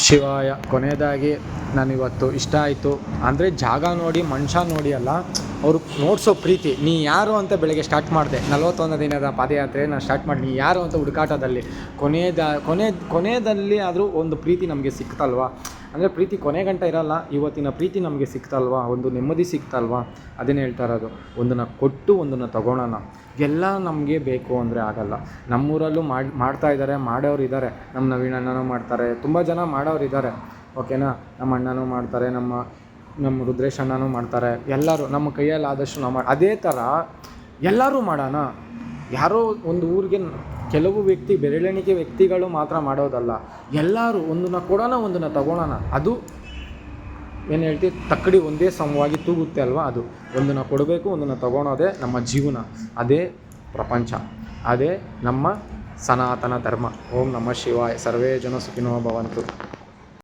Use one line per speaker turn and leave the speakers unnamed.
ಶಿವಾಯ. ಕೊನೆಯದಾಗಿ ನಾನಿವತ್ತು ಇಷ್ಟ ಆಯಿತು ಅಂದರೆ ಜಾಗ ನೋಡಿ ಮನುಷ್ಯ ನೋಡಿ ಅಲ್ಲ, ಅವರು ನೋಡಿಸೋ ಪ್ರೀತಿ. ನೀ ಯಾರು ಅಂತ ಬೆಳಗ್ಗೆ ಸ್ಟಾರ್ಟ್ ಮಾಡಿದೆ 41 ದಿನದ ಪಾದಯಾತ್ರೆ ನಾನು ಸ್ಟಾರ್ಟ್ ಮಾಡಿ, ನೀ ಯಾರು ಅಂತ ಹುಡುಕಾಟದಲ್ಲಿ ಕೊನೆಯಲ್ಲಿ ಆದರೂ ಒಂದು ಪ್ರೀತಿ ನಮಗೆ ಸಿಕ್ತಲ್ವಾ. ಅಂದರೆ ಪ್ರೀತಿ ಕೊನೆ ಗಂಟ ಇರಲ್ಲ, ಇವತ್ತಿನ ಪ್ರೀತಿ ನಮಗೆ ಸಿಕ್ತಲ್ವಾ, ಒಂದು ನೆಮ್ಮದಿ ಸಿಕ್ತಲ್ವಾ. ಅದನ್ನೇ ಹೇಳ್ತಾ ಇರೋದು, ಒಂದನ್ನು ಕೊಟ್ಟು ಒಂದನ್ನು ತಗೊಳ್ಳೋಣ. ಎಲ್ಲ ನಮಗೆ ಬೇಕು ಅಂದರೆ ಆಗಲ್ಲ. ನಮ್ಮೂರಲ್ಲೂ ಮಾಡ್ತಾ ಇದ್ದಾರೆ, ಮಾಡೋರು ಇದ್ದಾರೆ. ನಮ್ಮ ನವೀನ್ ಅಣ್ಣನೂ ಮಾಡ್ತಾರೆ, ತುಂಬ ಜನ ಮಾಡೋರು ಇದ್ದಾರೆ, ಓಕೆನಾ. ನಮ್ಮ ಅಣ್ಣನೂ ಮಾಡ್ತಾರೆ, ನಮ್ಮ ರುದ್ರೇಶ್ ಅಣ್ಣನೂ ಮಾಡ್ತಾರೆ. ಎಲ್ಲರೂ ನಮ್ಮ ಕೈಯಲ್ಲಿ ಆದಷ್ಟು ನಾವು ಅದೇ ಥರ ಎಲ್ಲರೂ ಮಾಡೋಣ. ಯಾರೋ ಒಂದು ಊರಿಗೆ ಕೆಲವು ಬೆರಳೆಣಿಕೆ ವ್ಯಕ್ತಿಗಳು ಮಾತ್ರ ಮಾಡೋದಲ್ಲ, ಎಲ್ಲರೂ ಒಂದನ್ನು ಕೊಡೋಣ, ಒಂದನ್ನು ತಗೊಳ್ಳೋಣ. ಅದು ಏನು ಹೇಳ್ತೀವಿ, ತಕ್ಕಡಿ ಒಂದೇ ಸಮವಾಗಿ ತೂಗುತ್ತೆ ಅಲ್ವಾ. ಅದು ಒಂದನ್ನು ಕೊಡಬೇಕು, ಒಂದನ್ನು ತಗೊಳೋದೇ ನಮ್ಮ ಜೀವನ, ಅದೇ ಪ್ರಪಂಚ, ಅದೇ ನಮ್ಮ ಸನಾತನ ಧರ್ಮ. ಓಂ ನಮಃ ಶಿವಾಯ. ಸರ್ವೇ ಜನ ಸುಖಿನೋ ಭವಂತು.